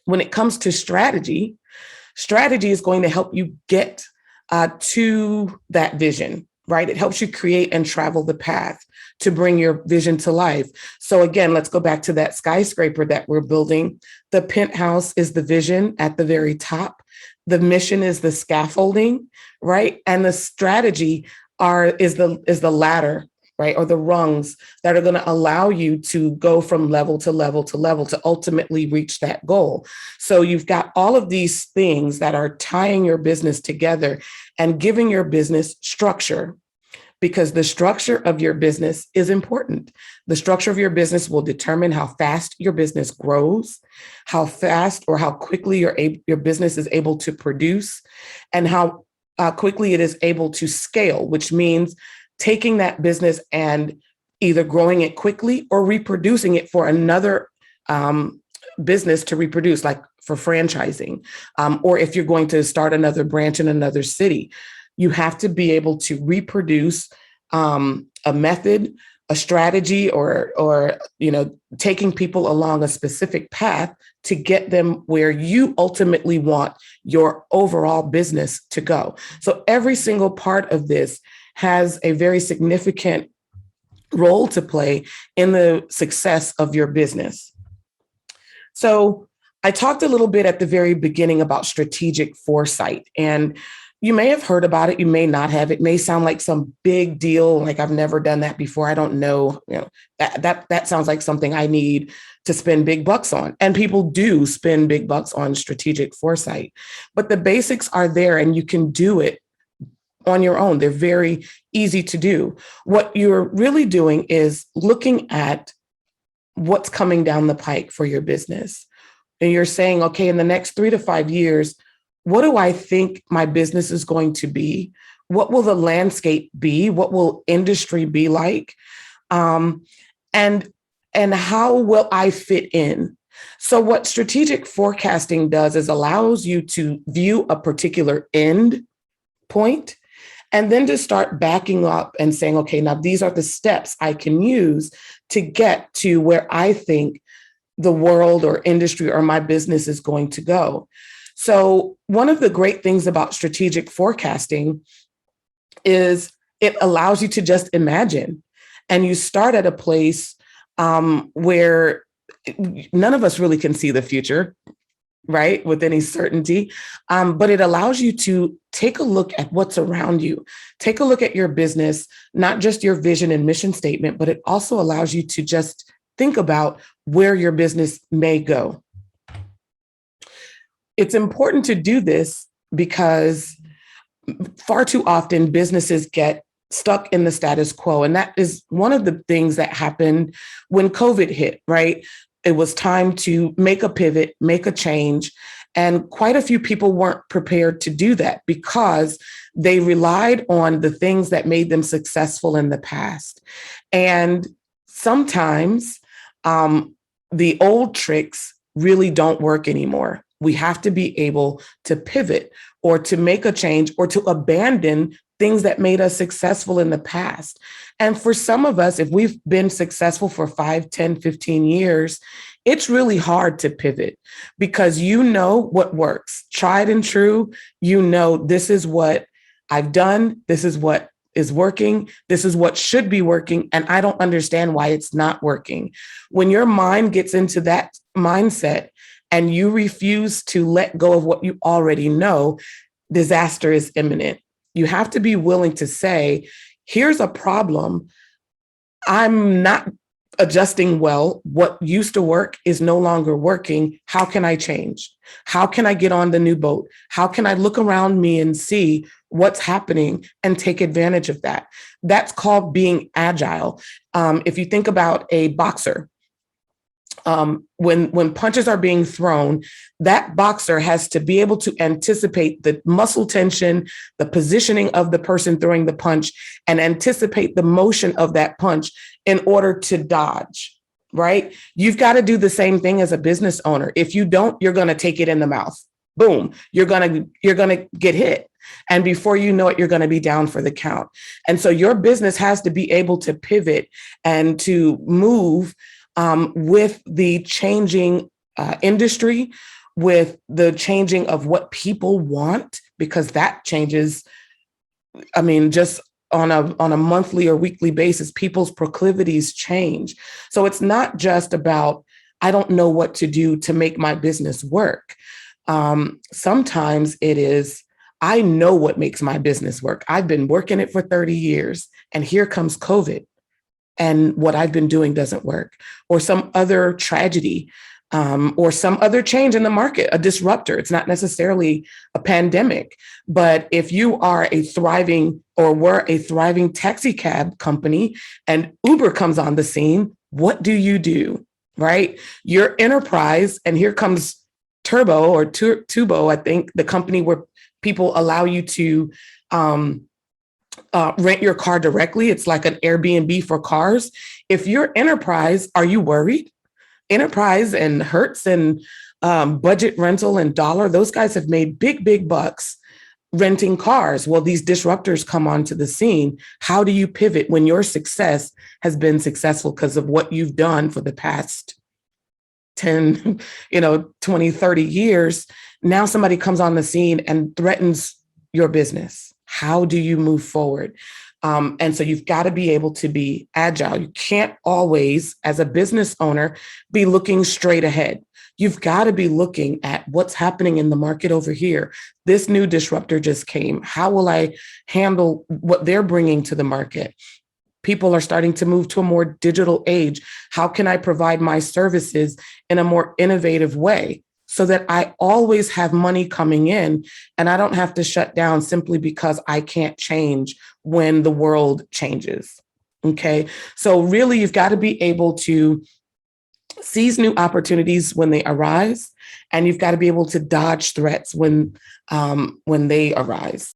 When it comes to strategy, strategy is going to help you get to that vision, right? It helps you create and travel the path to bring your vision to life. So again, let's go back to that skyscraper that we're building. The penthouse is the vision at the very top. The mission is the scaffolding, right? And the strategy is the ladder, right? Or the rungs that are going to allow you to go from level to level to level to ultimately reach that goal. So you've got all of these things that are tying your business together and giving your business structure, because the structure of your business is important. The structure of your business will determine how fast your business grows, how fast or how quickly your business is able to produce, and how quickly it is able to scale, which means taking that business and either growing it quickly or reproducing it for another business to reproduce, like for franchising, or if you're going to start another branch in another city. You have to be able to reproduce a method, a strategy, or taking people along a specific path to get them where you ultimately want your overall business to go. So every single part of this has a very significant role to play in the success of your business. So I talked a little bit at the very beginning about strategic foresight, and you may have heard about it. You may not have. It may sound like some big deal, like I've never done that before. I don't know. That sounds like something I need to spend big bucks on. And people do spend big bucks on strategic foresight. But the basics are there, and you can do it on your own. They're very easy to do. What you're really doing is looking at what's coming down the pike for your business. And you're saying, okay, in the next 3 to 5 years, what do I think my business is going to be? What will the landscape be? What will industry be like? And how will I fit in? So what strategic forecasting does is allows you to view a particular end point and then to start backing up and saying, okay, now these are the steps I can use to get to where I think the world or industry or my business is going to go. So one of the great things about strategic forecasting is it allows you to just imagine, and you start at a place where none of us really can see the future, right, with any certainty. But it allows you to take a look at what's around you, take a look at your business, not just your vision and mission statement, but it also allows you to just think about where your business may go. It's important to do this because far too often businesses get stuck in the status quo. And that is one of the things that happened when COVID hit, right? It was time to make a pivot, make a change. And quite a few people weren't prepared to do that because they relied on the things that made them successful in the past. And sometimes the old tricks really don't work anymore. We have to be able to pivot or to make a change or to abandon things that made us successful in the past. And for some of us, if we've been successful for 5, 10, 15 years, it's really hard to pivot because you know what works, tried and true. You know, this is what I've done. This is what is working. This is what should be working. And I don't understand why it's not working. When your mind gets into that mindset, and you refuse to let go of what you already know, disaster is imminent. You have to be willing to say, here's a problem. I'm not adjusting well. What used to work is no longer working. How can I change? How can I get on the new boat? How can I look around me and see what's happening and take advantage of that? That's called being agile. If you think about a boxer, when punches are being thrown, that boxer has to be able to anticipate the muscle tension, the positioning of the person throwing the punch, and anticipate the motion of that punch in order to dodge, right? You've got to do the same thing as a business owner. If you don't, you're going to take it in the mouth. Boom, you're going to get hit. And before you know it, you're going to be down for the count. And so your business has to be able to pivot and to move with the changing industry with the changing of what people want, because that changes. I mean, just on a monthly or weekly basis, people's proclivities change. So it's not just about, I don't know what to do to make my business work. Sometimes it is, I know what makes my business work. I've been working it for 30 years, and here comes COVID, and what I've been doing doesn't work, or some other tragedy, or some other change in the market, a disruptor. It's not necessarily a pandemic, but if you are a thriving or were a thriving taxi cab company and Uber comes on the scene, what do you do, right? Your enterprise, and here comes Turbo or Tubo, I think, the company where people allow you to rent your car directly. It's like an Airbnb for cars. If you're enterprise, are you worried? Enterprise and Hertz and Budget Rental and Dollar, those guys have made big, big bucks renting cars. Well, these disruptors come onto the scene. How do you pivot when your success has been successful because of what you've done for the past 10, 20, 30 years? Now somebody comes on the scene and threatens your business. How do you move forward? And so you've got to be able to be agile. You can't always, as a business owner, be looking straight ahead. You've got to be looking at what's happening in the market over here. This new disruptor just came. How will I handle what they're bringing to the market? People are starting to move to a more digital age. How can I provide my services in a more innovative way so that I always have money coming in and I don't have to shut down simply because I can't change when the world changes? Okay. So really, you've got to be able to seize new opportunities when they arise, and you've got to be able to dodge threats when they arise.